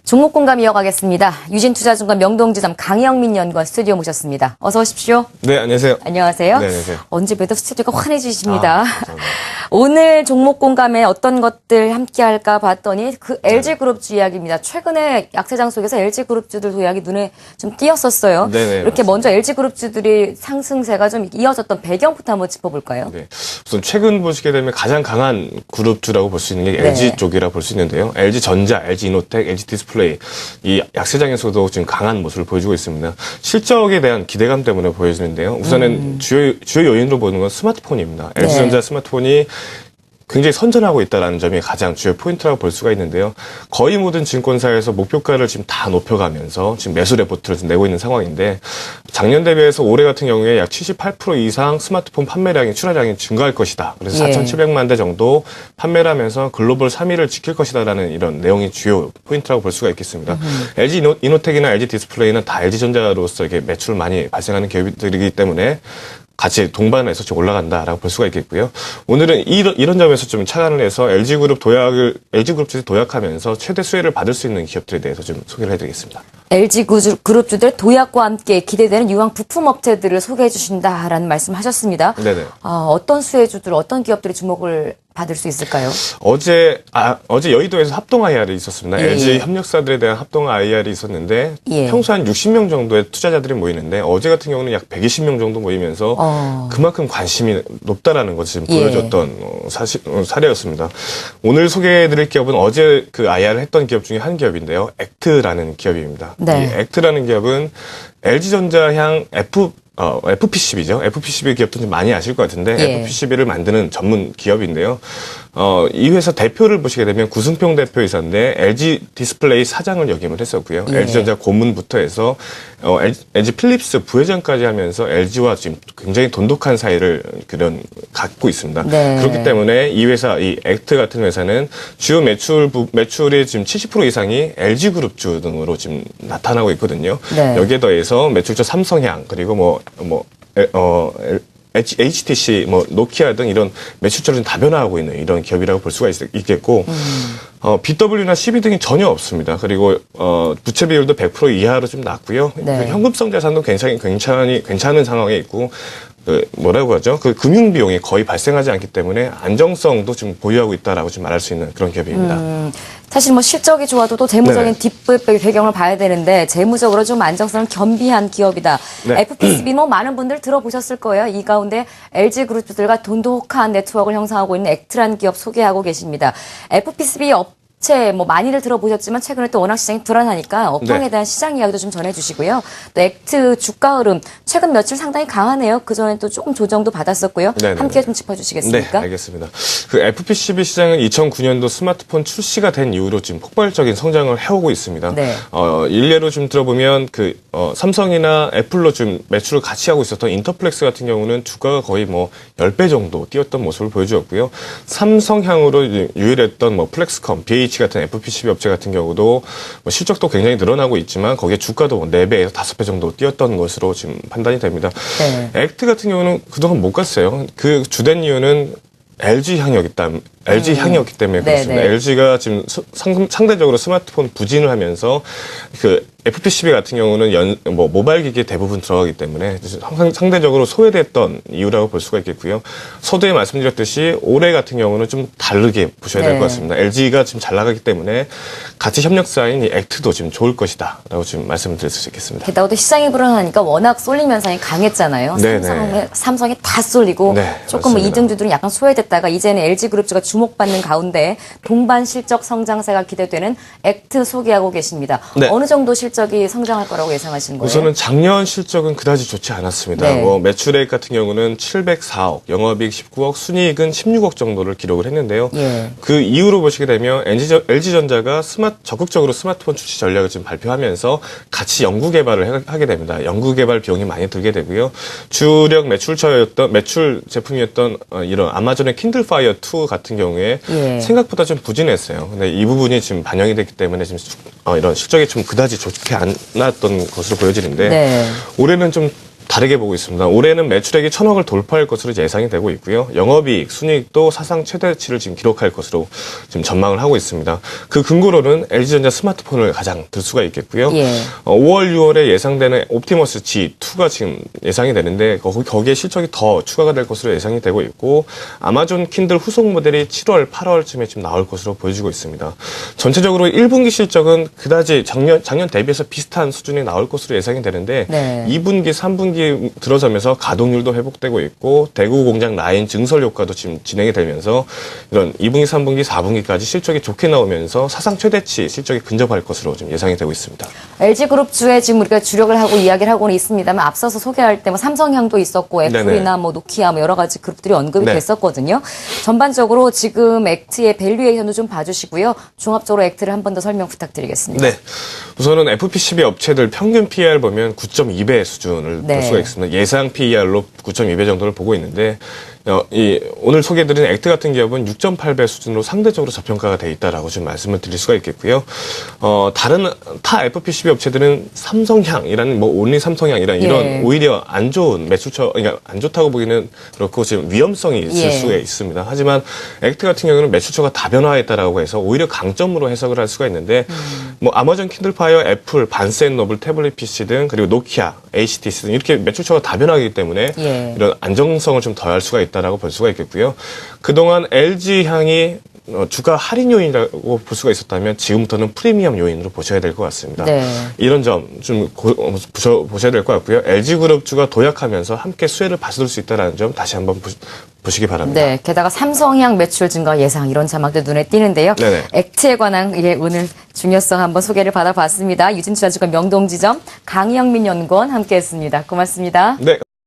종목 공감 이어가겠습니다. 유진투자증권 명동지점 강영민 연구원 스튜디오 모셨습니다. 어서 오십시오. 네, 안녕하세요. 안녕하세요. 네, 안녕하세요. 언제 봬도 스튜디오가 환해지십니다. 감사합니다. 오늘 종목 공감에 어떤 것들 함께 할까 봤더니 그 LG그룹주 이야기입니다. 최근에 약세장 속에서 LG그룹주들 도약이 눈에 좀 띄었었어요. 네네, 이렇게 맞습니다. 먼저 LG그룹주들이 상승세가 좀 이어졌던 배경부터 한번 짚어볼까요? 네. 우선 최근 보시게 되면 가장 강한 그룹주라고 볼 수 있는 게 네. LG 쪽이라 볼 수 있는데요. LG전자, LG이노텍, LG디스플레이 이 약세장에서도 지금 강한 모습을 보여주고 있습니다. 실적에 대한 기대감 때문에 보여지는데요. 우선은 주요 요인으로 보는 건 스마트폰입니다. 네. LG전자 스마트폰이 굉장히 선전하고 있다는 점이 가장 주요 포인트라고 볼 수가 있는데요. 거의 모든 증권사에서 목표가를 지금 다 높여가면서 지금 매수 레포트를 지금 내고 있는 상황인데 작년 대비해서 올해 같은 경우에 약 78% 이상 스마트폰 판매량이 출하량이 증가할 것이다. 그래서 예. 4,700만 대 정도 판매를 하면서 글로벌 3위를 지킬 것이다라는 이런 내용이 주요 포인트라고 볼 수가 있겠습니다. LG 이노텍이나 LG 디스플레이는 다 LG전자로서 이렇게 매출 많이 발생하는 기업들이기 때문에 같이 동반해서 좀 올라간다라고 볼 수가 있겠고요. 오늘은 이런 점에서 좀 착안을 해서 LG그룹주들이 도약하면서 최대 수혜를 받을 수 있는 기업들에 대해서 좀 소개를 해드리겠습니다. LG그룹주들 도약과 함께 기대되는 유황 부품 업체들을 소개해 주신다라는 말씀하셨습니다. 네네. 어떤 수혜주들, 어떤 기업들이 주목을 받을 수 있을까요? 어제 여의도에서 합동 IR이 있었습니다. 예. LG 협력사들에 대한 합동 IR이 있었는데 예. 평소 한 60명 정도의 투자자들이 모이는데 어제 같은 경우는 약 120명 정도 모이면서 그만큼 관심이 높다라는 것을 지금 예. 보여줬던 사례였습니다. 오늘 소개해드릴 기업은 어제 그 IR을 했던 기업 중에 한 기업인데요. 액트라는 기업입니다. 네. 이 액트라는 기업은 LG전자향 FPCB죠. FPCB 기업도 좀 많이 아실 것 같은데 예. FPCB를 만드는 전문 기업인데요. 이 회사 대표를 보시게 되면 구승평 대표이사인데 LG 디스플레이 사장을 역임을 했었고요. 예. LG전자 고문부터 해서 LG 필립스 부회장까지 하면서 LG와 지금 굉장히 돈독한 사이를 갖고 있습니다. 네. 그렇기 때문에 이 회사, 이 액트 같은 회사는 주요 매출의 지금 70% 이상이 LG그룹주 등으로 지금 나타나고 있거든요. 네. 여기에 더해서 매출처 삼성향 그리고 HTC, 노키아 등 이런 매출처를 다변화하고 있는 이런 기업이라고 볼 수가 있겠고, BW나 CB 등이 전혀 없습니다. 그리고, 부채 비율도 100% 이하로 좀 낮고요. 네. 현금성 자산도 괜찮은 상황에 있고, 뭐라고 하죠? 그 금융 비용이 거의 발생하지 않기 때문에 안정성도 지금 보유하고 있다라고 좀 말할 수 있는 그런 기업입니다. 사실 뭐 실적이 좋아도 또 재무적인 네네. 배경을 봐야 되는데 재무적으로 좀 안정성을 겸비한 기업이다. 네. FPCB 뭐 많은 분들 들어보셨을 거예요. 이 가운데 LG그룹주들과 돈독한 네트워크를 형성하고 있는 액트라는 기업 소개하고 계십니다. FPCB 업체 뭐 많이들 들어보셨지만 최근에 또 워낙 시장이 불안하니까 업황에 네. 대한 시장 이야기도 좀 전해주시고요. 또 액트 주가 흐름 최근 며칠 상당히 강하네요. 그 전에 또 조금 조정도 받았었고요. 네네네. 함께 좀 짚어주시겠습니까? 네, 알겠습니다. 그 FPCB 시장은 2009년도 스마트폰 출시가 된 이후로 지금 폭발적인 성장을 해오고 있습니다. 네. 일례로 좀 들어보면 삼성이나 애플로 좀 매출을 같이 하고 있었던 인터플렉스 같은 경우는 주가가 거의 10배 정도 뛰었던 모습을 보여주었고요. 삼성향으로 유일했던 플렉스컴, BH 같은 FPCB 업체 같은 경우도 실적도 굉장히 늘어나고 있지만 거기에 주가도 4배에서 5배 정도 뛰었던 것으로 지금 판단이 됩니다. 네. 액트 같은 경우는 그동안 못 갔어요. 그 주된 이유는 LG향이었기 때문에 그렇습니다. 네네. LG가 지금 상대적으로 스마트폰 부진을 하면서 그 FPCB 같은 경우는 모바일 기기에 대부분 들어가기 때문에 항상 상대적으로 소외됐던 이유라고 볼 수가 있겠고요. 서두에 말씀드렸듯이 올해 같은 경우는 좀 다르게 보셔야 될 것 네. 같습니다. LG가 지금 잘 나가기 때문에 같이 협력사인 이 액트도 지금 좋을 것이다라고 지금 말씀을 드릴 수 있겠습니다. 게다가 또 시장이 불안하니까 워낙 쏠림 현상이 강했잖아요. 네네. 삼성이 다 쏠리고 네, 조금 맞습니다. 이등주들은 약간 소외됐다가 이제는 LG그룹주가 주목받는 가운데 동반 실적 성장세가 기대되는 액트 소개하고 계십니다. 네. 어느 정도 실적이 성장할 거라고 예상하시는 거예요? 우선은 작년 실적은 그다지 좋지 않았습니다. 네. 매출액 같은 경우는 704억, 영업이익 19억, 순이익은 16억 정도를 기록을 했는데요. 예. 그 이후로 보시게 되면 LG전자가 적극적으로 스마트폰 출시 전략을 지금 발표하면서 같이 연구 개발을 하게 됩니다. 연구 개발 비용이 많이 들게 되고요. 주력 매출 제품이었던 이런 아마존의 킨들 파이어 2 같은 경우에 예. 생각보다 좀 부진했어요. 근데 이 부분이 지금 반영이 됐기 때문에 지금 이런 실적이 좀 그다지 좋지 않았던 것으로 보여지는데 네. 올해는 좀 다르게 보고 있습니다. 올해는 매출액이 1,000억을 돌파할 것으로 예상이 되고 있고요. 영업이익, 순이익도 사상 최대치를 지금 기록할 것으로 지금 전망을 하고 있습니다. 그 근거로는 LG전자 스마트폰을 가장 들 수가 있겠고요. 예. 5월, 6월에 예상되는 옵티머스 G2가 지금 예상이 되는데 거기에 실적이 더 추가가 될 것으로 예상이 되고 있고 아마존 킨들 후속 모델이 7월, 8월쯤에 지금 나올 것으로 보여지고 있습니다. 전체적으로 1분기 실적은 그다지 작년 대비해서 비슷한 수준이 나올 것으로 예상이 되는데 네. 2분기, 3분기 들어서면서 가동률도 회복되고 있고 대구 공장 라인 증설 효과도 지금 진행이 되면서 이런 2분기, 3분기, 4분기까지 실적이 좋게 나오면서 사상 최대치 실적이 근접할 것으로 지금 예상이 되고 있습니다. LG그룹주에 지금 우리가 주력을 하고 이야기를 하고는 있습니다만 앞서서 소개할 때 뭐 삼성향도 있었고 애플이나 뭐 노키아 뭐 여러 가지 그룹들이 언급이 네. 됐었거든요. 전반적으로 지금 액트의 밸류에이션도 좀 봐주시고요. 종합적으로 액트를 한 번 더 설명 부탁드리겠습니다. 네. 우선은 FPCB 업체들 평균 PER 보면 9.2배 수준을 네. 볼 수가 있습니다. 예상 PER로 9.2배 정도를 보고 있는데 오늘 소개해드린 액트 같은 기업은 6.8배 수준으로 상대적으로 저평가가 돼 있다라고 좀 말씀을 드릴 수가 있겠고요. 다른 타 FPCB 업체들은 삼성향이라는 뭐 온리 삼성향이라는 이런 예. 오히려 안 좋은 매출처, 그러니까 안 좋다고 보기는 그렇고 지금 위험성이 있을 예. 수가 있습니다. 하지만 액트 같은 경우는 매출처가 다변화했다라고 해서 오히려 강점으로 해석을 할 수가 있는데 뭐 아마존 킨들파이어, 애플, 반센 노블, 태블릿 PC 등 그리고 노키아, HTC 등 이렇게 매출처가 다변화하기 때문에 예. 이런 안정성을 좀 더할 수가 있다라고 볼 수가 있겠고요. 그동안 LG향이 주가 할인 요인이라고 볼 수가 있었다면 지금부터는 프리미엄 요인으로 보셔야 될 것 같습니다. 네. 이런 점 좀 보셔야 될 것 같고요. LG그룹 주가 도약하면서 함께 수혜를 받을 수 있다는 점 다시 한번 보시기 바랍니다. 네, 게다가 삼성향 매출 증가 예상 이런 자막도 눈에 띄는데요. 네네. 액트에 관한 오늘 중요성 한번 소개를 받아봤습니다. 유진투자증권 명동지점 강영민 연구원 함께했습니다. 고맙습니다. 네.